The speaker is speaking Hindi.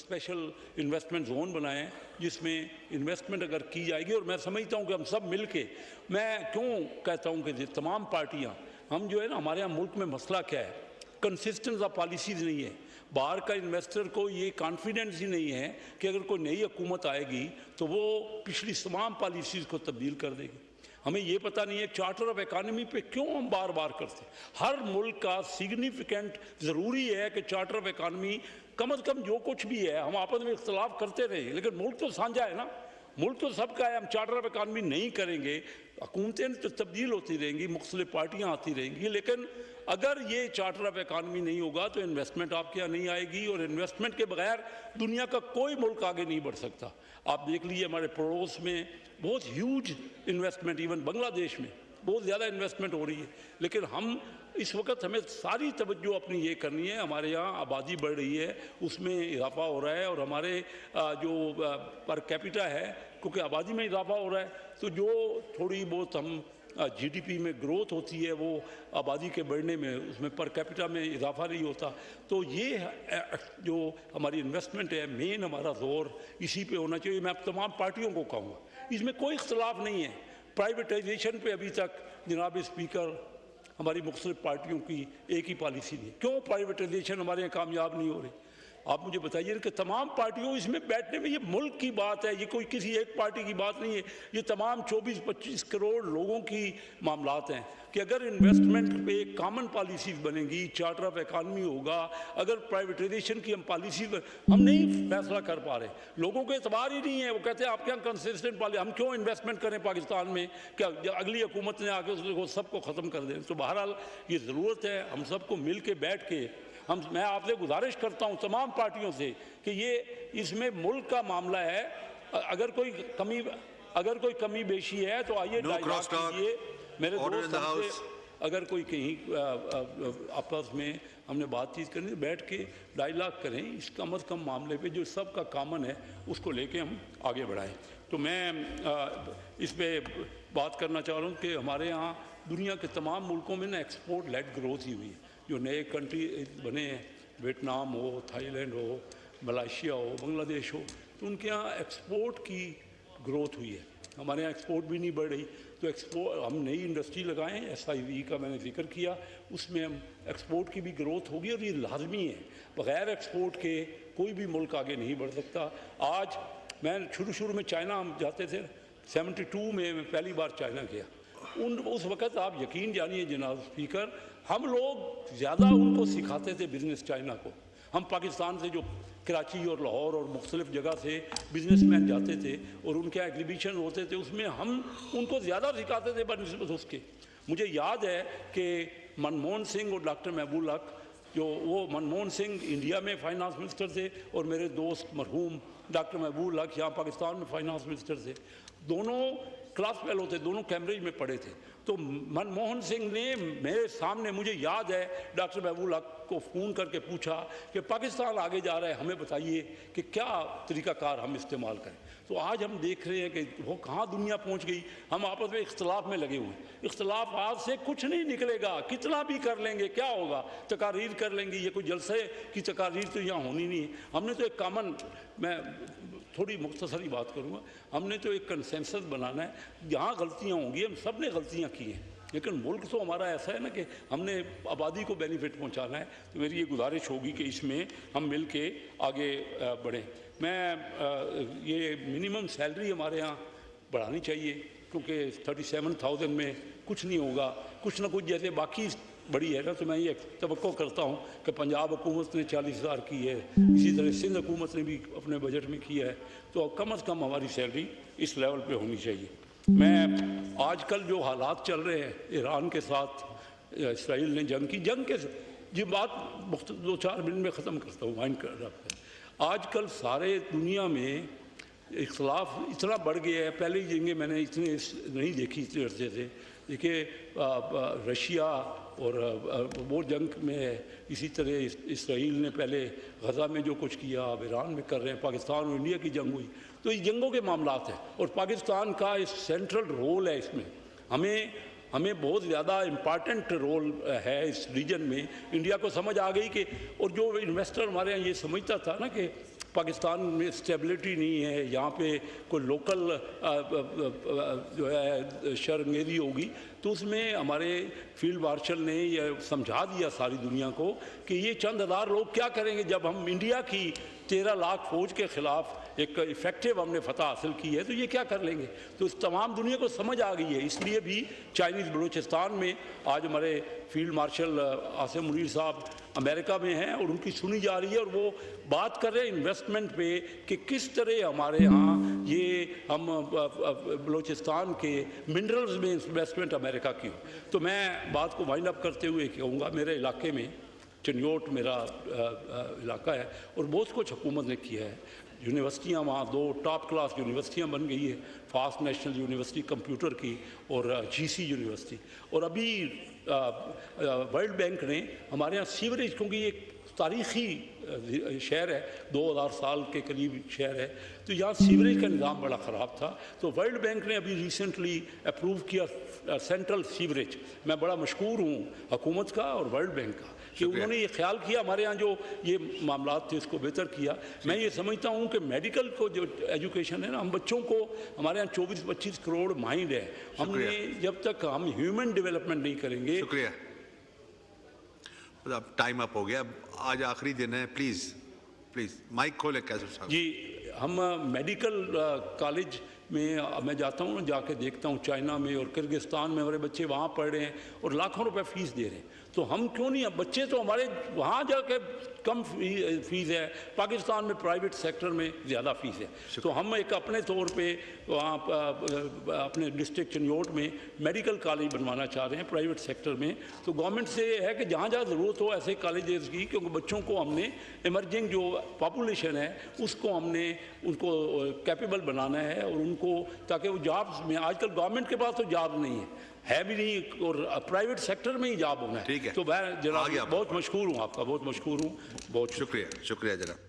स्पेशल इन्वेस्टमेंट जोन बनाए हैं जिसमें इन्वेस्टमेंट अगर की जाएगी, और मैं समझता हूँ कि हम सब मिल के, मैं क्यों कहता हूँ कि तमाम पार्टियाँ, हम जो है ना, हमारे यहाँ मुल्क में मसला क्या है, कंसिस्टेंस ऑफ पॉलिसीज़ नहीं है। बाहर का इन्वेस्टर को ये कॉन्फिडेंस ही नहीं है कि अगर कोई नई हुकूमत आएगी तो वो पिछली तमाम पॉलिसीज़ को तब्दील कर देगी। हमें ये पता नहीं है चार्टर ऑफ इकानमी पे क्यों हम बार बार करते हैं। हर मुल्क का सिग्निफिकेंट ज़रूरी है कि चार्टर ऑफ इकानमी कम अज़ कम जो कुछ भी है, हम आपस में इख्तलाफ करते रहे, लेकिन मुल्क तो साझा है ना, मुल्क तो सबका है। हम चार्टर ऑफ इकानमी नहीं करेंगे, हुकूमतें तो तब्दील होती रहेंगी, मुख्तलिफ पार्टियाँ आती रहेंगी, लेकिन अगर ये चार्टर ऑफ इकानमी नहीं होगा तो इन्वेस्टमेंट आपके यहाँ नहीं आएगी, और इन्वेस्टमेंट के बगैर दुनिया का कोई मुल्क आगे नहीं बढ़ सकता। आप देख लीजिए हमारे पड़ोस में बहुत ह्यूज इन्वेस्टमेंट, इवन बांग्लादेश में बहुत ज़्यादा इन्वेस्टमेंट हो रही है, लेकिन हम इस वक्त हमें सारी तवज्जो अपनी ये करनी है। हमारे यहाँ आबादी बढ़ रही है, उसमें इजाफा हो रहा है, और हमारे जो पर कैपिटा है, क्योंकि आबादी में इजाफा हो रहा है, तो जो थोड़ी बहुत हम जीडीपी में ग्रोथ होती है वो आबादी के बढ़ने में, उसमें पर कैपिटा में इजाफा नहीं होता। तो ये जो हमारी इन्वेस्टमेंट है, मेन हमारा जोर इसी पे होना चाहिए। मैं तमाम पार्टियों को कहूँगा, इसमें कोई इख्तलाफ नहीं है। प्राइवेटाइजेशन पे अभी तक जनाब स्पीकर हमारी मुख्तलिफ पार्टियों की एक ही पॉलिसी नहीं। क्यों प्राइवेटाइजेशन हमारे यहाँ कामयाब नहीं हो रही? आप मुझे बताइए कि तमाम पार्टियों इसमें बैठने में, ये मुल्क की बात है, ये कोई किसी एक पार्टी की बात नहीं है, ये तमाम 24-25 करोड़ लोगों की मामलात हैं कि अगर इन्वेस्टमेंट पे कॉमन पॉलिसी बनेगी, चार्टर ऑफ इकानमी होगा, अगर प्राइवेटाइजेशन की हम पॉलिसी हम नहीं फैसला कर पा रहे, लोगों को एतबार ही नहीं है। वो कहते हैं आपके यहाँ कंसिस्टेंट पॉलिसी, हम क्यों इन्वेस्टमेंट करें पाकिस्तान में, क्या अगली हुकूमत ने आके उसको सबको ख़त्म कर दें? तो बहरहाल ये ज़रूरत है हम सबको मिल के बैठ के, मैं आपसे गुजारिश करता हूं तमाम पार्टियों से कि ये इसमें मुल्क का मामला है, अगर कोई कमी बेशी है तो आइए डायलॉग कीजिए। मेरे दोस्त हमसे अगर कोई कहीं आपस में हमने बातचीत करनी, बैठ के डायलॉग करें, इस कम अज़ कम मामले पे जो सबका कॉमन है उसको लेके हम आगे बढ़ाएं। तो मैं इस पे बात करना चाह रहा हूँ कि हमारे यहाँ दुनिया के तमाम मुल्कों में ना एक्सपोर्ट लेड ग्रोथ ही हुई है। जो नए कंट्री बने हैं, वियतनाम हो, थाईलैंड हो, मलेशिया हो, बांग्लादेश हो, तो उनके यहाँ एक्सपोर्ट की ग्रोथ हुई है। हमारे यहाँ एक्सपोर्ट भी नहीं बढ़ रही, तो एक्सपोर्ट हम नई इंडस्ट्री लगाएं, SIV का मैंने जिक्र किया, उसमें हम एक्सपोर्ट की भी ग्रोथ होगी, और ये लाजमी है। बग़ैर एक्सपोर्ट के कोई भी मुल्क आगे नहीं बढ़ सकता। आज मैं शुरू में चाइना हम जाते थे, 72 में मैं पहली बार चाइना गया। उस वक़्त आप यकीन जानिए जनाब स्पीकर, हम लोग ज़्यादा उनको सिखाते थे बिज़नेस चाइना को। हम पाकिस्तान से जो कराची और लाहौर और मुख्तलिफ़ जगह से बिजनेसमैन जाते थे और उनके एग्जीबिशन होते थे, उसमें हम उनको ज़्यादा सिखाते थे बनिस्बत उसके। मुझे याद है कि मनमोहन सिंह और डॉक्टर महबूब हक, जो वो मनमोहन सिंह इंडिया में फाइनेंस मिनिस्टर थे और मेरे दोस्त मरहूम डॉक्टर महबूब हक यहाँ पाकिस्तान में फाइनेंस मिनिस्टर थे। दोनों क्लास फेलो थे, दोनों कैम्ब्रिज में पढ़े थे। तो मनमोहन सिंह ने मेरे सामने, मुझे याद है, डॉक्टर महबूब हक को फ़ोन करके पूछा कि पाकिस्तान आगे जा रहा है, हमें बताइए कि क्या तरीक़ाकार हम इस्तेमाल करें। तो आज हम देख रहे हैं कि वो कहाँ दुनिया पहुँच गई। हम आपस में इख्तलाफ में लगे हुए हैं। इख्तलाफ आज से कुछ नहीं निकलेगा, कितना भी कर लेंगे क्या होगा, तकारीर कर लेंगे, ये कोई जलसे की तकारीर तो यहाँ होनी नहीं है। हमने तो एक कॉमन, मैं थोड़ी मुख्तसरी बात करूँगा, हमने तो एक कंसेंसस बनाना है। जहाँ गलतियाँ होंगी, हम सब ने गलतियाँ की हैं, लेकिन मुल्क तो हमारा ऐसा है ना कि हमने आबादी को बेनिफिट पहुंचाना है। तो मेरी ये गुजारिश होगी कि इसमें हम मिल के आगे बढ़ें। मैं ये मिनिमम सैलरी हमारे यहाँ बढ़ानी चाहिए, क्योंकि 37,000 में कुछ नहीं होगा, कुछ ना कुछ जैसे बाकी बड़ी है ना। तो मैं ये तवक्को करता हूँ कि पंजाब हुकूमत ने 40,000 की है, इसी तरह सिंध हुकूमत ने भी अपने बजट में किया है, तो कम अज़ कम हमारी सैलरी इस लेवल पे होनी चाहिए। मैं आजकल जो हालात चल रहे हैं ईरान के साथ, इसराइल ने जंग की, जंग के ये बात 2-4 मिनट में ख़त्म करता हूँ, वाइंड कर रहा है। आजकल सारे दुनिया में इख्तलाफ इतना बढ़ गया है, पहले ही जंगें मैंने इतने नहीं देखी इतने अर्से से। देखिए रशिया और वो जंग में है, इसी तरह इसराइल ने पहले गज़ा में जो कुछ किया, अब ईरान में कर रहे हैं, पाकिस्तान और इंडिया की जंग हुई। तो ये जंगों के मामलात हैं और पाकिस्तान का इस सेंट्रल रोल है इसमें। हमें बहुत ज़्यादा इम्पॉर्टेंट रोल है इस रीजन में। इंडिया को समझ आ गई कि, और जो इन्वेस्टर हमारे यहाँ ये समझता था ना कि पाकिस्तान में स्टेबिलिटी नहीं है, यहाँ पे कोई लोकल जो है शर्मंगेज़ी होगी, तो उसमें हमारे फील्ड मार्शल ने यह समझा दिया सारी दुनिया को कि ये चंद हज़ार लोग क्या करेंगे जब हम इंडिया की 13 लाख फौज के ख़िलाफ़ एक इफ़ेक्टिव हमने फतह हासिल की है, तो ये क्या कर लेंगे। तो इस तमाम दुनिया को समझ आ गई है। इसलिए भी चाइनीज़ बलूचिस्तान में आज हमारे फील्ड मार्शल आसिम मुनीर साहब अमेरिका में हैं और उनकी सुनी जा रही है, और वो बात कर रहे हैं इन्वेस्टमेंट पे कि किस तरह हमारे यहाँ ये हम बलूचिस्तान के मिनरल्स में इन्वेस्टमेंट अमेरिका की हो। तो मैं बात को वाइंड अप करते हुए कहूँगा, मेरे इलाके में चिन्योट मेरा इलाका है और बहुत कुछ हुकूमत ने किया है। यूनिवर्सिटियाँ वहाँ 2 टॉप क्लास यूनिवर्सिटियाँ बन गई है, फास्ट नेशनल यूनिवर्सिटी कंप्यूटर की और जीसी यूनिवर्सिटी। और अभी वर्ल्ड बैंक ने हमारे यहाँ सीवरेज, क्योंकि एक तारीख़ी शहर है, 2000 साल के करीब शहर है, तो यहाँ सीवरेज का निज़ाम बड़ा ख़राब था, तो वर्ल्ड बैंक ने अभी रिसेंटली अप्रूव किया सेंट्रल सीवरेज। मैं बड़ा मशकूर हूँ हुकूमत का और वर्ल्ड बैंक का कि उन्होंने ये ख्याल किया हमारे यहाँ जो ये मामला थे उसको बेहतर किया। मैं ये समझता हूँ कि मेडिकल को जो एजुकेशन है ना, हम बच्चों को, हमारे यहाँ 24-25 करोड़ माइंड है, हमने जब तक हम ह्यूमन डेवलपमेंट नहीं करेंगे। शुक्रिया, अब टाइम अप हो गया, आज आखिरी दिन है, प्लीज माइक खोले कैसर साहब जी। हम मेडिकल कॉलेज में मैं जाता हूँ, जाके देखता हूँ चाइना में और किर्गिस्तान में हमारे बच्चे वहाँ पढ़ रहे हैं और लाखों रुपए फीस दे रहे हैं, तो हम क्यों नहीं, बच्चे तो हमारे वहाँ जाके कम फीस है, पाकिस्तान में प्राइवेट सेक्टर में ज़्यादा फीस है। तो हम एक अपने तौर पे वहाँ अपने डिस्ट्रिक्ट चिन्योट में मेडिकल कॉलेज बनवाना चाह रहे हैं प्राइवेट सेक्टर में। तो गवर्नमेंट से है कि जहाँ जहाँ ज़रूरत हो ऐसे कॉलेजेस की, क्योंकि बच्चों को हमने इमर्जिंग जो पॉपुलेशन है उसको हमने उनको कैपेबल बनाना है और उनको, ताकि वो जॉब्स में, आजकल गवर्नमेंट के पास तो जॉब नहीं है भी नहीं और प्राइवेट सेक्टर में ही जॉब होना है। ठीक है, तो मैं जनाब बहुत मशहूर हूँ, आपका बहुत मशहूर हूँ, बहुत शुक्रिया जनाब।